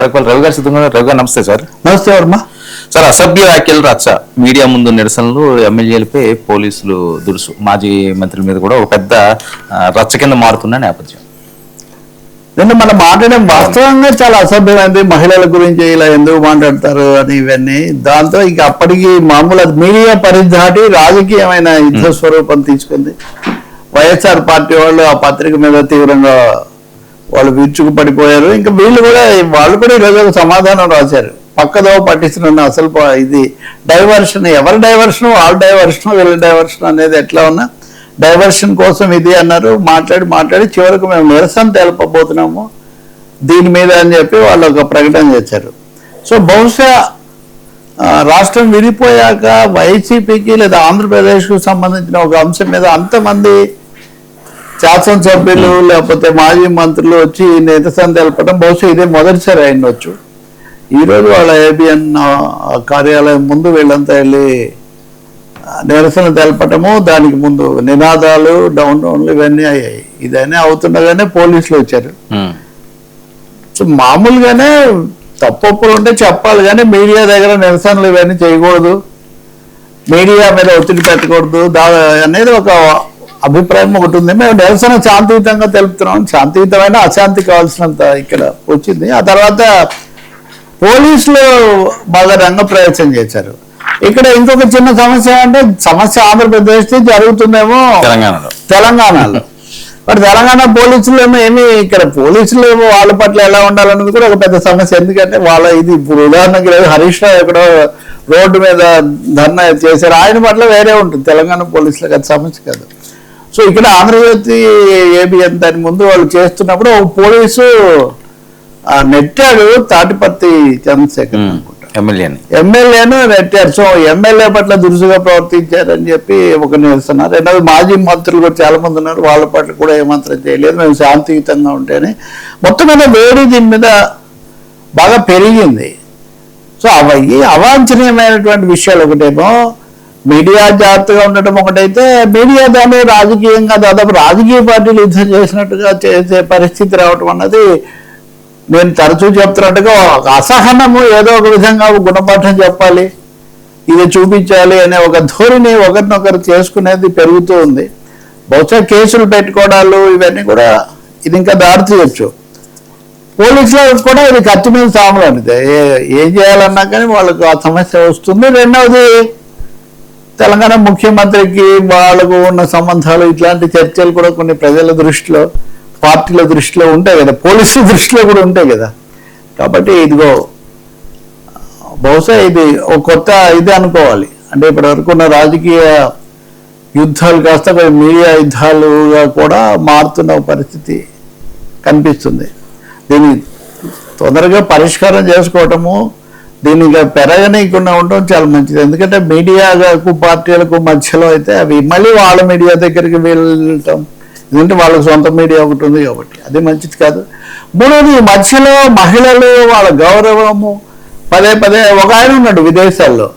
రవి గారు సిద్ధంగా రవి గారు నమస్తే సార్. నమస్తే వర్మ సార్, అసభ్య వ్యాఖ్యలు రచ్చ, మీడియా ముందు నిరసనలు, ఎమ్మెల్యేలపై పోలీసులు దురుసు, మాజీ మంత్రుల మీద కూడా ఒక పెద్ద రచ్చ కింద మారుతున్న నేపథ్యం. నిన్న మనం మాట్లాడడం వాస్తవంగా చాలా అసభ్యమైంది. మహిళల గురించి ఇలా ఎందుకు మాట్లాడతారు అని ఇవన్నీ. దాంతో ఇక అప్పటికి మామూలు మీడియా పరిధి దాటి రాజకీయమైన యుద్ధ స్వరూపం తీసుకుంది. వైఎస్ఆర్ పార్టీ వాళ్ళు ఆ పత్రిక మీద తీవ్రంగా వాళ్ళు విరుచుకు పడిపోయారు. ఇంకా వాళ్ళు కూడా ఈరోజు సమాధానం రాశారు. పక్కదో పట్టిస్తున్న అసలు ఇది డైవర్షన్, ఎవరి డైవర్షన్, వాళ్ళ డైవర్షన్, వీళ్ళ డైవర్షన్ అనేది ఎట్లా ఉన్నా డైవర్షన్ కోసం ఇది అన్నారు. మాట్లాడి చివరికి మేము నిరసన తెలపబోతున్నాము దీని మీద అని చెప్పి వాళ్ళు ఒక ప్రకటన చేశారు. సో బహుశా రాష్ట్రం విడిపోయాక వైసీపీకి లేదా ఆంధ్రప్రదేశ్కు సంబంధించిన ఒక అంశం మీద అంతమంది శాసనసభ్యులు లేకపోతే మాజీ మంత్రులు వచ్చి నిరసన తెలపడం బహుశా ఇదే మొదటిసారి అయినవచ్చు. ఈరోజు వాళ్ళ ఏబిఎన్ కార్యాలయం ముందు వీళ్ళంతా వెళ్ళి నిరసన తెలపటము, దానికి ముందు నినాదాలు, డౌన్లు ఇవన్నీ అయ్యాయి. ఇదన్నీ అవుతుండగానే పోలీసులు వచ్చారు. సో మామూలుగానే తప్పులు ఉంటే చెప్పాలి, కానీ మీడియా దగ్గర నిరసనలు ఇవన్నీ చేయకూడదు, మీడియా మీద ఒత్తిడి పెట్టకూడదు అనేది ఒక అభిప్రాయం ఒకటి ఉంది. మేము నిరసన శాంతియుతంగా తెలుపుతున్నాం. శాంతియుతమైన అశాంతి కావాల్సినంత ఇక్కడ వచ్చింది. ఆ తర్వాత పోలీసులు బాగా రంగప్రవేశం చేశారు. ఇక్కడ ఇంకొక చిన్న సమస్య అంటే సమస్య ఆంధ్రప్రదేశ్ జరుగుతుందేమో తెలంగాణలో. మరి తెలంగాణ పోలీసులు ఏమి ఇక్కడ పోలీసులు వాళ్ళ పట్ల ఎలా ఉండాలన్నది కూడా ఒక పెద్ద సమస్య. ఎందుకంటే ఇది ఇప్పుడు ఉదాహరణకి హరీష్ రావు ఎక్కడో రోడ్డు మీద ధర్నా చేశారు, ఆయన పట్ల వేరే ఉంటుంది. తెలంగాణ పోలీసులకు అది సమస్య కాదు. సో ఇక్కడ ఆంధ్రజ్యోతి ఏబిఎన్ దాని ముందు వాళ్ళు చేస్తున్నప్పుడు ఒక పోలీసు నెట్టాడు తాటిపర్తి చంద్రశేఖర్ అనుకుంటా, ఎమ్మెల్యేను నెట్టారు. సో ఎమ్మెల్యే పట్ల దురుసుగా ప్రవర్తించారని చెప్పి ఒక నిరసన. రెండవది మాజీ మంత్రులు కూడా చాలా మంది ఉన్నారు, వాళ్ళ పట్ల కూడా ఏమాత్రం చేయలేదు, మేము శాంతియుతంగా ఉంటేనే. మొత్తం మీద వేడి దీని మీద బాగా పెరిగింది. సో అవాంఛనీయమైనటువంటి విషయాలు ఒకటేమో మీడియా జాగ్రత్తగా ఉండటం ఒకటైతే, మీడియా దాన్ని రాజకీయంగా దాదాపు రాజకీయ పార్టీలు యుద్ధం చేసినట్టుగా చేసే పరిస్థితి రావటం అన్నది నేను తరచూ చెప్తున్నట్టుగా అసహనము, ఏదో ఒక విధంగా గుణపాఠం చెప్పాలి, ఇది చూపించాలి అనే ఒక ధోరణి ఒకరినొకరు చేసుకునేది పెరుగుతూ ఉంది. బహుశా కేసులు పెట్టుకోవడాలు ఇవన్నీ కూడా ఇది ఇంకా దారి తీయచ్చు. పోలీసులకు కూడా ఇది కత్తి మీద సాములు అనేది ఏం చేయాలన్నా కానీ వాళ్ళకు ఆ సమస్య వస్తుంది. రెండవది తెలంగాణ ముఖ్యమంత్రికి వాళ్ళకు ఉన్న సంబంధాలు, ఇట్లాంటి చర్చలు కూడా కొన్ని ప్రజల దృష్టిలో, పార్టీల దృష్టిలో ఉంటాయి కదా, పోలీసుల దృష్టిలో కూడా ఉంటాయి కదా. కాబట్టి ఇదిగో బహుశా ఇది ఒక కొత్త ఇది అనుకోవాలి. అంటే ఇప్పటి వరకు ఉన్న రాజకీయ యుద్ధాలు కాస్త మీడియా యుద్ధాలుగా కూడా మారుతున్న పరిస్థితి కనిపిస్తుంది. దీన్ని తొందరగా పరిష్కారం చేసుకోవటము, దీనిగా పెరగనీయకుండా ఉండడం చాలా మంచిది. ఎందుకంటే మీడియాకు పార్టీలకు మధ్యలో అయితే అవి మళ్ళీ వాళ్ళ మీడియా దగ్గరికి వెళ్ళటం, ఎందుకంటే వాళ్ళకి సొంత మీడియా ఒకటి ఉంది కాబట్టి అది మంచిది కాదు. మూడోది మధ్యలో మహిళలు వాళ్ళ గౌరవము పదే ఒక ఆయన ఉన్నాడు విదేశాల్లో,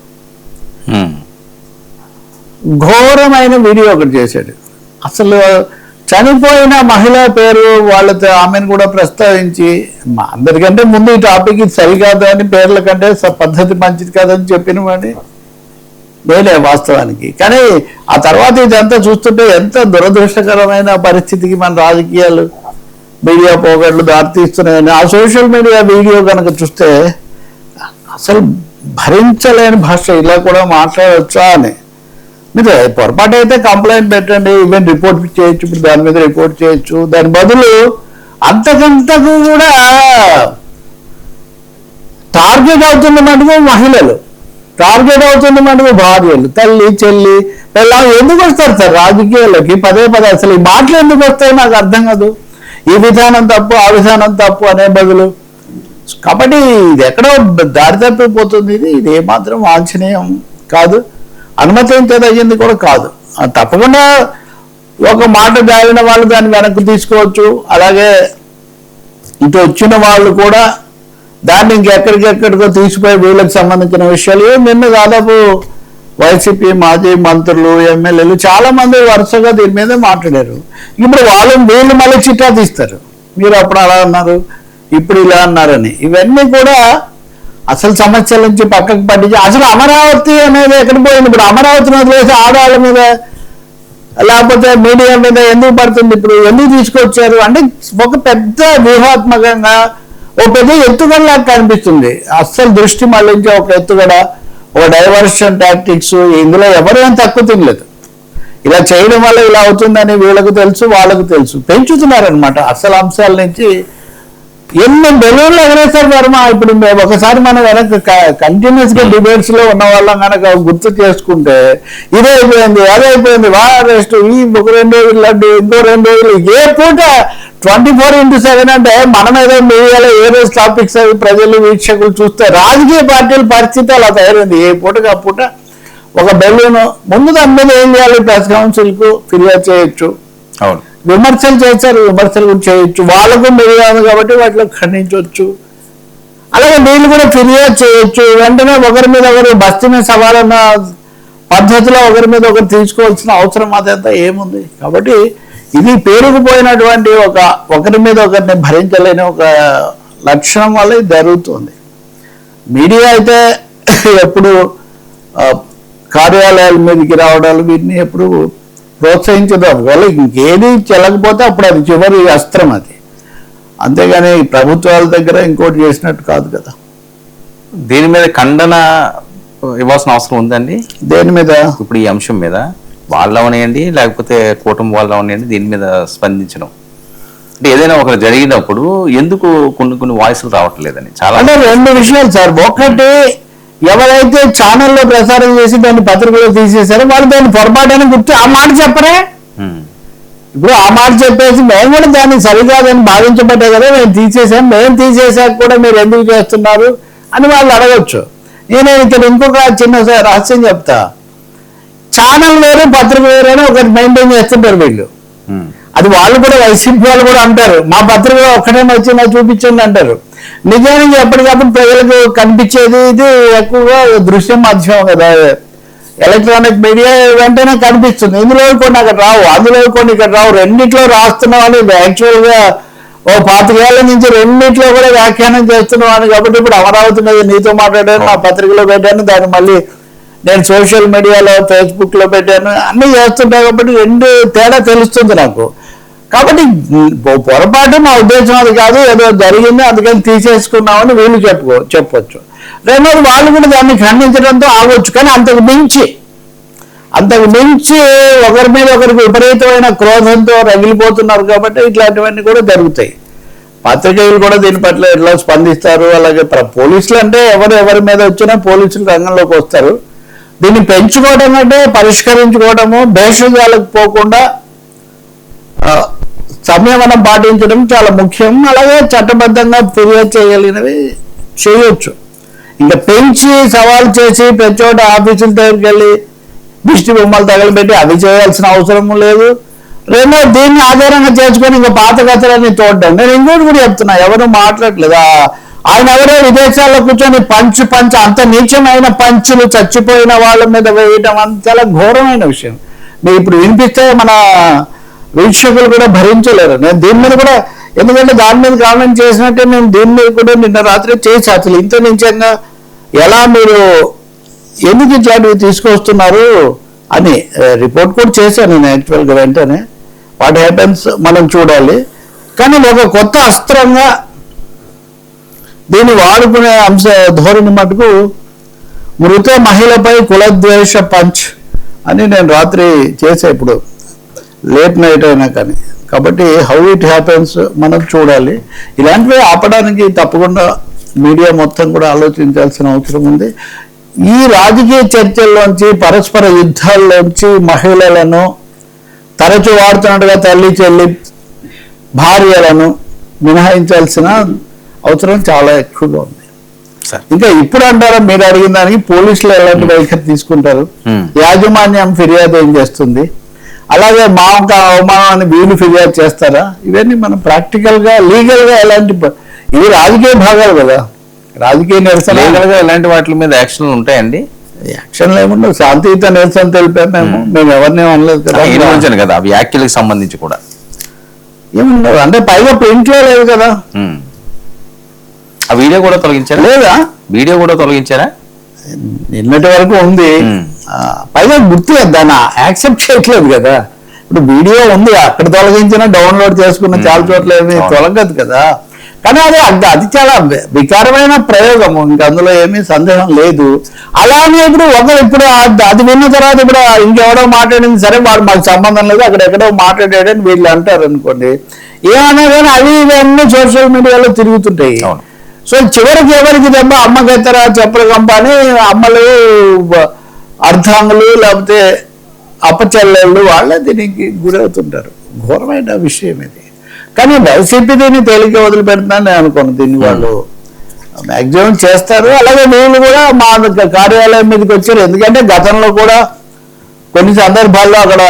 ఘోరమైన వీడియో ఒకటి చేశాడు. అసలు చనిపోయిన మహిళ పేరు వాళ్ళతో ఆమెను కూడా ప్రస్తావించి, అందరికంటే ముందు ఈ టాపిక్ ఇది సరికాదు అని, పేర్ల కంటే పద్ధతి మంచిది కాదని చెప్పినవాడిని నేనే వాస్తవానికి. కానీ ఆ తర్వాత ఇదంతా చూస్తుంటే ఎంత దురదృష్టకరమైన పరిస్థితికి మన రాజకీయాలు, మీడియా పోగొట్లు దారితీస్తున్నాయని. ఆ సోషల్ మీడియా వీడియో కనుక చూస్తే అసలు భరించలేని భాష, ఇలా కూడా మాట్లాడవచ్చా అని. మీరు పొరపాటు అయితే కంప్లైంట్ పెట్టండి, ఈవెన్ రిపోర్ట్ చేయొచ్చు, ఇప్పుడు దాని మీద రిపోర్ట్ చేయొచ్చు. దాని బదులు అంతకంతకు కూడా టార్గెట్ అవుతున్న మటుకు మహిళలు, టార్గెట్ అవుతున్న మటుకు భార్యలు, తల్లి, చెల్లి, పిల్లలు ఎందుకు వస్తారు సార్ రాజకీయాల్లోకి పదే అసలు ఈ మాటలు ఎందుకు వస్తాయి నాకు అర్థం కాదు. ఈ విధానం తప్పు, ఆ విధానం తప్పు అనే బదులు. కాబట్టి ఇది ఎక్కడో దారి తప్పిపోతుంది. ఇది ఏమాత్రం వాంఛనీయం కాదు, అనుమతించదగింది కూడా కాదు. తప్పకుండా ఒక మాట జారిన వాళ్ళు దాన్ని వెనక్కి తీసుకోవచ్చు. అలాగే ఇటు వచ్చిన వాళ్ళు కూడా దాన్ని ఇంకెక్కడికెక్కడికో తీసిపోయి వీళ్ళకి సంబంధించిన విషయాలు. నిన్న దాదాపు వైసీపీ మాజీ మంత్రులు, ఎమ్మెల్యేలు చాలా మంది వరుసగా దీని మీద మాట్లాడారు. ఇప్పుడు వీళ్ళు మళ్ళీ చిట్టా తీస్తారు. మీరు అప్పుడు అలా అన్నారు, ఇప్పుడు ఇలా అన్నారని, ఇవన్నీ కూడా అసలు సమస్యల నుంచి పక్కకు పట్టించి అసలు అమరావతి అనేది ఎక్కడ పోయింది? ఇప్పుడు అమరావతిని వదిలేసి ఆడవాళ్ళ మీద లేకపోతే మీడియా మీద ఎందుకు పడుతుంది? ఇప్పుడు ఎందుకు తీసుకొచ్చారు అంటే ఒక పెద్ద వ్యూహాత్మకంగా ఒక పెద్ద ఎత్తుగడలా కనిపిస్తుంది. అస్సలు దృష్టి మళ్ళించే ఒక ఎత్తుగడ, ఒక డైవర్షన్ టాక్టిక్స్. ఇందులో ఎవరు ఏం తక్కువ తినలేదు. ఇలా చేయడం వల్ల ఇలా అవుతుందని వీళ్ళకు తెలుసు, వాళ్ళకు తెలుసు. పెంచుతున్నారనమాట అసలు అంశాల నుంచి. ఎన్ని బెలూన్లు ఎగరేస్తారు వర్మ. ఇప్పుడు ఒకసారి మనం వెనక కంటిన్యూస్ గా డిబేట్స్ లో ఉన్న వాళ్ళం కనుక గుర్తు చేసుకుంటే ఇదైపోయింది, అదైపోయింది, వారెస్ట్, ఈ ఒక 2 రోజులు లడ్డు, ఇంకో 2 రోజులు, ఏ పూట 24/7 అంటే మనం ఏదో మీడియాలో ఏ రోజు టాపిక్స్ అవి ప్రజలు వీక్షకులు చూస్తే రాజకీయ పార్టీల పరిస్థితి అలా తయారైంది. ఏ పూటకి ఆ పూట ఒక బెలూను. ముందు దాని మీద ఏం చేయాలి? ప్రెస్ కౌన్సిల్ కు ఫిర్యాదు చేయొచ్చు. అవును, విమర్శలు చేశారు, విమర్శలు కూడా చేయొచ్చు. వాళ్ళకు మిర్యాదు కాబట్టి వాటిలో ఖండించవచ్చు. అలాగే వీళ్ళు కూడా ఫిర్యాదు చేయొచ్చు. వెంటనే ఒకరి మీద ఒకరు బస్తీని సవాలన్న పద్ధతిలో ఒకరి మీద ఒకరు తీసుకోవాల్సిన అవసరం అదంతా ఏముంది? కాబట్టి ఇది పేరుకుపోయినటువంటి ఒకరి మీద ఒకరిని భరించలేని ఒక లక్షణం వల్ల ఇది జరుగుతుంది. మీడియా అయితే ఎప్పుడు కార్యాలయాల మీదకి రావడాలు వీటిని ఎప్పుడు ప్రోత్సహించదు. ఒకవేళ ఇంకేది చెల్లకపోతే అప్పుడు అది చివరి అస్త్రం అది. అంతేగాని ప్రభుత్వాల దగ్గర ఇంకోటి చేసినట్టు కాదు కదా. దీని మీద ఖండన ఇవ్వాల్సిన అవసరం ఉందండి. దేని మీద? ఇప్పుడు ఈ అంశం మీద వాళ్ళ అవనియండి లేకపోతే కుటుంబం వాళ్ళ అవనియండి, దీని మీద స్పందించడం అంటే ఏదైనా ఒకరు జరిగినప్పుడు ఎందుకు కొన్ని వాయిస్లు రావట్లేదని చాలా అంటే 2 విషయాలు సార్. ఒకటి, ఎవరైతే ఛానల్లో ప్రసారం చేసి దాన్ని పత్రికలో తీసేశారో వాళ్ళు దాన్ని పొరపాటుని గుర్తు ఆ మాట చెప్పరే. ఇప్పుడు ఆ మాట చెప్పేసి మేము కూడా దాన్ని సరికాదని భావించబట్టే కదా మేము తీసేసాం, మేము తీసేసాక కూడా మీరు ఎందుకు చేస్తున్నారు అని వాళ్ళు అడగచ్చు. నేను ఇక్కడ ఇంకొక చిన్న రహస్యం చెప్తా. ఛానల్ వేరే పత్రిక వేరేనే ఒకటి మెయింటైన్ చేస్తుంటారు వీళ్ళు. అది వాళ్ళు కూడా వైసీపీ వాళ్ళు కూడా అంటారు, మా పత్రిక ఒక్కటైనా వచ్చిందా చూపించండి అంటారు. నిజానికి ఎప్పటికప్పుడు ప్రజలకు కనిపించేది ఇది ఎక్కువగా దృశ్య మాధ్యమం కదా, ఎలక్ట్రానిక్ మీడియా వెంటనే కనిపిస్తుంది. ఇందులో కొన్ని అక్కడ రావు, అందులో కొన్ని ఇక్కడ రావు. రెండిట్లో రాస్తున్నాం అని యాక్చువల్గా ఓ 25 ఏళ్ల నుంచి రెండిట్లో కూడా వ్యాఖ్యానం చేస్తున్నాం కాబట్టి ఇప్పుడు అమరావతి మీద నీతో మాట్లాడాను, నా పత్రికలో పెట్టాను, దాన్ని మళ్ళీ నేను సోషల్ మీడియాలో ఫేస్బుక్ లో పెట్టాను, అన్ని చేస్తుంటాయి కాబట్టి 2 తేడా తెలుస్తుంది నాకు. కాబట్టి పొరపాటు నా ఉద్దేశం అది కాదు, ఏదో జరిగింది అందుకని తీసేసుకున్నామని వీళ్ళు చెప్పొచ్చు. రెండోది వాళ్ళు కూడా దాన్ని ఖండించడంతో ఆగొచ్చు. కానీ అంతకు మించి ఒకరి మీద ఒకరికి విపరీతమైన క్రోధంతో రగిలిపోతున్నారు కాబట్టి ఇట్లాంటివన్నీ కూడా జరుగుతాయి. పత్రికలు కూడా దీని పట్ల ఎట్లా స్పందిస్తారు. అలాగే పోలీసులు అంటే ఎవరి మీద వచ్చినా పోలీసులు రంగంలోకి వస్తారు. దీన్ని పెంచుకోవడం అంటే పరిష్కరించుకోవడము, భేషజాలకు పోకుండా సంయమనం పాటించడం చాలా ముఖ్యం. అలాగే చట్టబద్ధంగా ఫిర్యాదు చేయగలిగినవి చేయొచ్చు. ఇంకా పెంచి సవాల్ చేసి ప్రతి చోట ఆఫీసుల దగ్గరికి వెళ్ళి దిష్టి బొమ్మలు తగలబెట్టి అవి చేయాల్సిన అవసరం లేదు. రెండో దీన్ని ఆధారంగా చేసుకొని ఇంకా పాత కథలన్నీ తోడడం. నేను ఇంకోటి కూడా చెప్తున్నా, ఎవరు మాట్లాడలేదు. ఆయన ఎవరో విదేశాల్లో కూర్చొని పంచ్ అంత నీచమైన పంచులు చచ్చిపోయిన వాళ్ళ మీద వేయటం అంత చాలా ఘోరమైన విషయం. మీరు ఇప్పుడు వినిపిస్తే మన వీక్షకులు కూడా భరించలేరు. నేను దీని మీద కూడా, ఎందుకంటే దాని మీద కామెంట్ చేసినట్టే నేను దీని మీద కూడా నిన్న రాత్రి చేసి అసలు ఇంత నిజంగా ఎలా మీరు ఎందుకు ఇట్లాంటివి తీసుకొస్తున్నారు అని రిపోర్ట్ కూడా చేశాను నేను యాక్చువల్గా. వెంటనే వాట్ హ్యాపెన్స్ మనం చూడాలి. కానీ ఒక కొత్త అస్త్రంగా దీన్ని వాడుకునే ధోరణి మటుకు మృత మహిళపై కులద్వేష పంచ్ అని నేను రాత్రి చేసా, ఇప్పుడు లేట్ నైట్ అయినా కానీ. కాబట్టి హౌ ఇట్ హ్యాపెన్స్ మనం చూడాలి. ఇలాంటివి ఆపడానికి తప్పకుండా మీడియా మొత్తం కూడా ఆలోచించాల్సిన అవసరం ఉంది. ఈ రాజకీయ చర్చల్లోంచి, పరస్పర యుద్ధాల్లోంచి మహిళలను తరచూ వాడుతున్నట్టుగా తల్లి చెల్లి భార్యలను మినహాయించాల్సిన అవసరం చాలా ఎక్కువగా ఉంది. ఇంకా ఇప్పుడు అంటారా మీరు అడిగిన దానికి పోలీసులు ఎలాంటి వైఖరి తీసుకుంటారు, యాజమాన్యం ఫిర్యాదు ఏం చేస్తుంది, అలాగే మాకు అవమానాన్ని వీళ్ళు ఫిర్యాదు చేస్తారా, ఇవన్నీ మనం ప్రాక్టికల్ గా లీగల్ గా ఎలాంటి, ఇవి రాజకీయ భాగాలు కదా, రాజకీయ నిరసన ఎలాంటి వాటి మీద యాక్షన్ ఉంటాయండి. యాక్షన్లు ఏముండవు, శాంతియుత నిరసన తెలిపాము మేము ఎవరిని అనలేదు కదా. కదా ఆ వ్యాఖ్యలకు సంబంధించి కూడా ఏముండవు. అంటే పైగా ఇంట్లో లేదు కదా, ఆ వీడియో కూడా తొలగించారా? లేదా వీడియో కూడా తొలగించారా? నిన్నటి వరకు ఉంది. పైగా గుర్తు దాన్ని యాక్సెప్ట్ చేయట్లేదు కదా. ఇప్పుడు వీడియో ఉంది, అక్కడ తొలగించిన డౌన్లోడ్ చేసుకున్న చాలా చోట్ల ఏమీ తొలగదు కదా. కానీ అది చాలా వికారమైన ప్రయోగము, ఇంకా అందులో ఏమీ సందేహం లేదు. అలానే ఇప్పుడు అది విన్న తర్వాత ఇప్పుడు ఇంకెవడో మాట్లాడింది సరే, వాడు మాకు సంబంధం లేదు, అక్కడెక్కడో మాట్లాడాడని వీళ్ళు అంటారు అనుకోండి. ఏమన్నా కానీ అవి ఇవన్నీ సోషల్ మీడియాలో తిరుగుతుంటాయి. సో చివరికి ఎవరికి దెబ్బ అమ్మకెత్తరా చెప్పల కంప అని అమ్మలు, అర్ధాంగులు, లేకపోతే అప్పచెల్లెళ్ళు వాళ్ళే దీనికి గురవుతుంటారు. ఘోరమైన విషయం ఇది. కానీ వైసీపీ దీన్ని తేలిక వదిలిపెడుతుందని నేను అనుకోను. దీన్ని వాళ్ళు మ్యాక్సిమం చేస్తారు. అలాగే వీళ్ళు కూడా మా కార్యాలయం మీదకి వచ్చారు. ఎందుకంటే గతంలో కూడా కొన్ని సందర్భాల్లో అక్కడ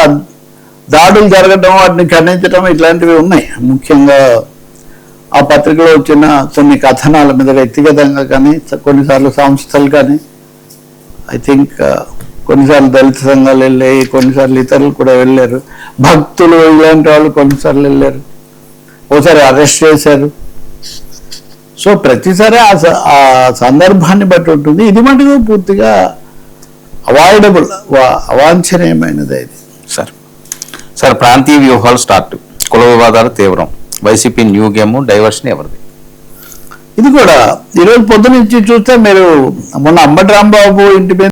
దాడులు జరగడం, వాటిని ఖండించడం ఇట్లాంటివి ఉన్నాయి. ముఖ్యంగా ఆ పత్రికలో వచ్చిన కొన్ని కథనాల మీద వ్యక్తిగతంగా కానీ, కొన్నిసార్లు సంస్థలు కానీ, ఐ థింక్ కొన్నిసార్లు దళిత సంఘాలు వెళ్ళాయి, కొన్నిసార్లు ఇతరులు కూడా వెళ్ళారు, భక్తులు ఇలాంటి వాళ్ళు కొన్నిసార్లు వెళ్ళారు, ఒకసారి అరెస్ట్ చేశారు. సో ప్రతిసారి ఆ సందర్భాన్ని బట్టి ఉంటుంది. ఇది మటుకు పూర్తిగా అవాయిడబుల్, అవాంఛనీయమైనది ఇది. సార్ ప్రాంతీయ వ్యూహాలు స్టార్ట్, కుల వివాదాలు తీవ్రం, వైసీపీ న్యూ గేమ్, డైవర్షన్ ఎవరిది? ఇది కూడా ఈరోజు పొద్దునుంచి చూస్తే మీరు మొన్న అంబటి రాంబాబు ఇంటి మీద